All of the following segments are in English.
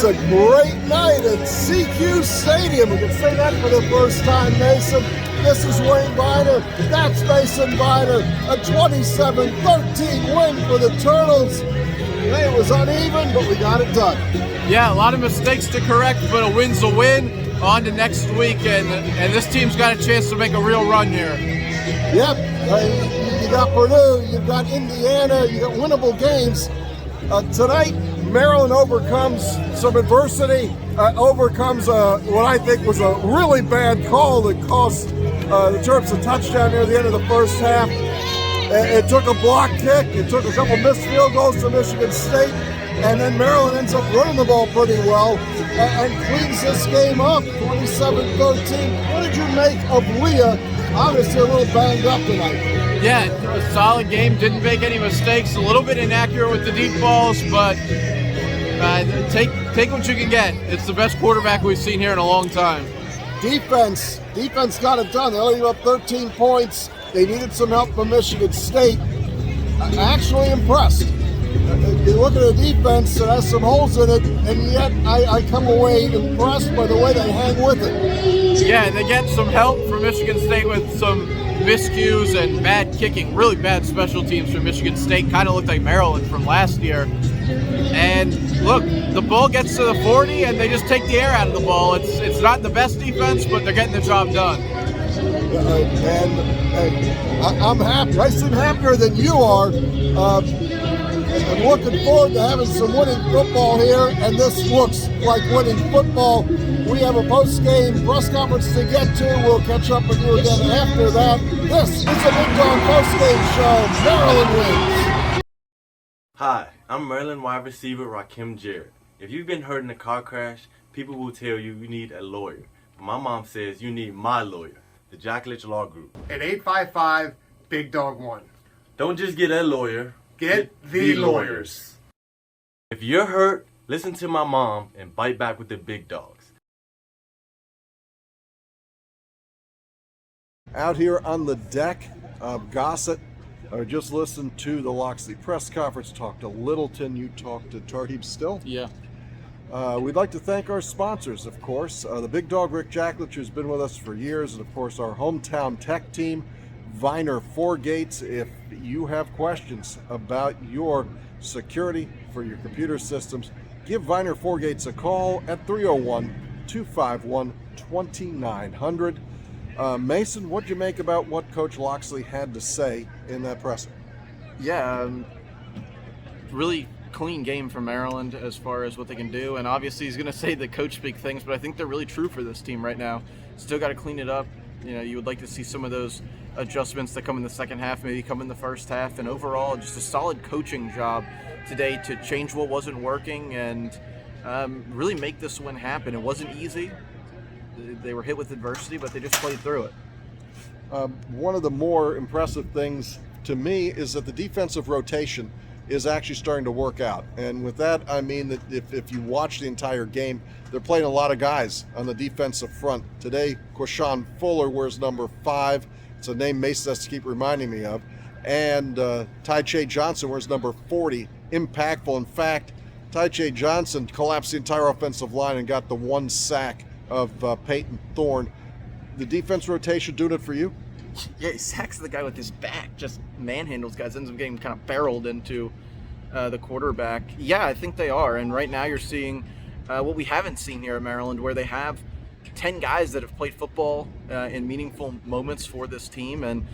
It's a great night at SECU Stadium. We can say that for the first time, Mason. This is Wayne Viener. That's Mason Viener. A 27-13 win for the Turtles. It was uneven, but we got it done. Yeah, a lot of mistakes to correct, but a win's a win. On to next week, and this team's got a chance to make a real run here. Yep. You got Purdue, you've got Indiana, you got winnable games. Tonight, Maryland overcomes some adversity, overcomes what I think was a really bad call that cost the Terps a touchdown near the end of the first half. It took a block kick, it took a couple missed field goals to Michigan State, and then Maryland ends up running the ball pretty well and cleans this game up, 27-13. What did you make of Leah? Obviously a little banged up tonight. Yeah, a solid game, didn't make any mistakes, a little bit inaccurate with the deep balls, but take what you can get. It's the best quarterback we've seen here in a long time. Defense got it done. They only gave up 13 points. They needed some help from Michigan State. I'm actually impressed. You look at a defense that has some holes in it, and yet I come away impressed by the way they hang with it. Yeah, they get some help from Michigan State with some miscues and bad kicking, really bad special teams from Michigan State. Kind of looked like Maryland from last year. And look, the ball gets to the 40, and they just take the air out of the ball. It's not the best defense, but they're getting the job done. I'm happy. I seem happier than you are. I'm looking forward to having some winning football here, and this looks like winning football. We have a post-game press conference to get to. We'll catch up with you again after that. This is a Big Dog post-game show. Maryland wins. Hi, I'm Maryland wide receiver Rakim Jarrett. If you've been hurt in a car crash, people will tell you need a lawyer. But my mom says you need my lawyer, the Jackledge Law Group. At 855-BIG-DOG-1. Don't just get a lawyer. Get the lawyers. If you're hurt, listen to my mom and bite back with the big dogs. Out here on the deck of Gossett, I just listened to the Loxley press conference, talked to Littleton, you talked to Tarheeb still? Yeah. We'd like to thank our sponsors, of course. The big dog, Rick Jackledge, who's been with us for years, and of course our hometown tech team, Viener 4 Gates. If you have questions about your security for your computer systems, give Viener 4 Gates a call at 301-251-2900. Mason, what'd you make about what Coach Loxley had to say in that presser? Yeah, really clean game from Maryland as far as what they can do, and obviously he's going to say the coach speak things, but I think they're really true for this team right now. Still got to clean it up. You know, you would like to see some of those adjustments that come in the second half, maybe come in the first half, and overall just a solid coaching job today to change what wasn't working and really make this win happen. It wasn't easy. They were hit with adversity, but they just played through it. One of the more impressive things to me is that the defensive rotation is actually starting to work out. And with that, I mean that if you watch the entire game, they're playing a lot of guys on the defensive front. Today, Quashawn Fuller wears number 5. It's a name Mason has to keep reminding me of. And Ty-Che Johnson wears number 40. Impactful. In fact, Ty-Che Johnson collapsed the entire offensive line and got the 1 sack of Peyton Thorne. The defense rotation doing it for you? Yeah, he sacks the guy with his back, just manhandles guys, ends up getting kind of barreled into the quarterback. Yeah, I think they are, and right now you're seeing what we haven't seen here at Maryland, where they have 10 guys that have played football in meaningful moments for this team, and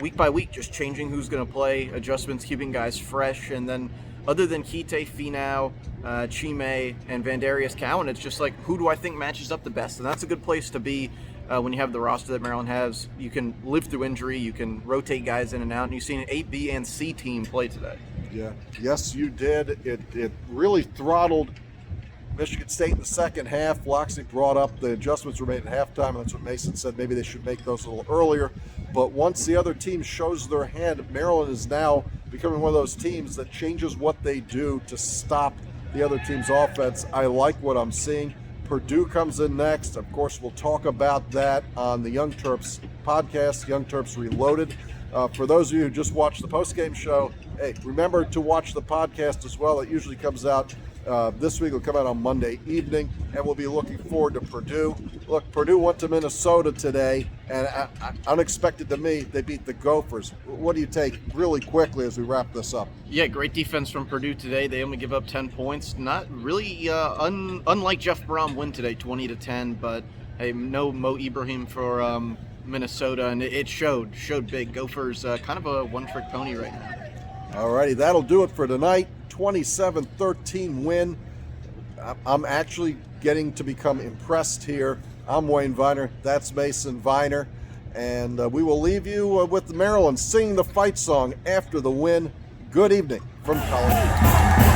week by week just changing who's going to play, adjustments, keeping guys fresh, and then other than Kite, Finau, Chime, and Vandarius Cowan, it's just like, who do I think matches up the best? And that's a good place to be when you have the roster that Maryland has. You can live through injury, you can rotate guys in and out, and you've seen an A, B, and C team play today. Yeah, yes, you did. It really throttled Michigan State in the second half. Loxley brought up the adjustments were made at halftime, and that's what Mason said. Maybe they should make those a little earlier. But once the other team shows their hand, Maryland is now becoming one of those teams that changes what they do to stop the other team's offense. I like what I'm seeing. Purdue comes in next. Of course, we'll talk about that on the Young Terps podcast, Young Terps Reloaded. For those of you who just watched the postgame show, hey, remember to watch the podcast as well. It usually comes out This week will come out on Monday evening, and we'll be looking forward to Purdue. Look, Purdue went to Minnesota today, and unexpected to me, they beat the Gophers. What do you take really quickly as we wrap this up? Yeah, great defense from Purdue today. They only give up 10 points. Not really unlike Jeff Brom win today, 20-10, but hey, no Mo Ibrahim for Minnesota, and it showed big. Gophers kind of a one-trick pony right now. Alrighty, that'll do it for tonight. 27-13 win. I'm actually getting to become impressed here. I'm Wayne Viner. That's Mason Viner. And we will leave you with Maryland singing the fight song after the win. Good evening from College.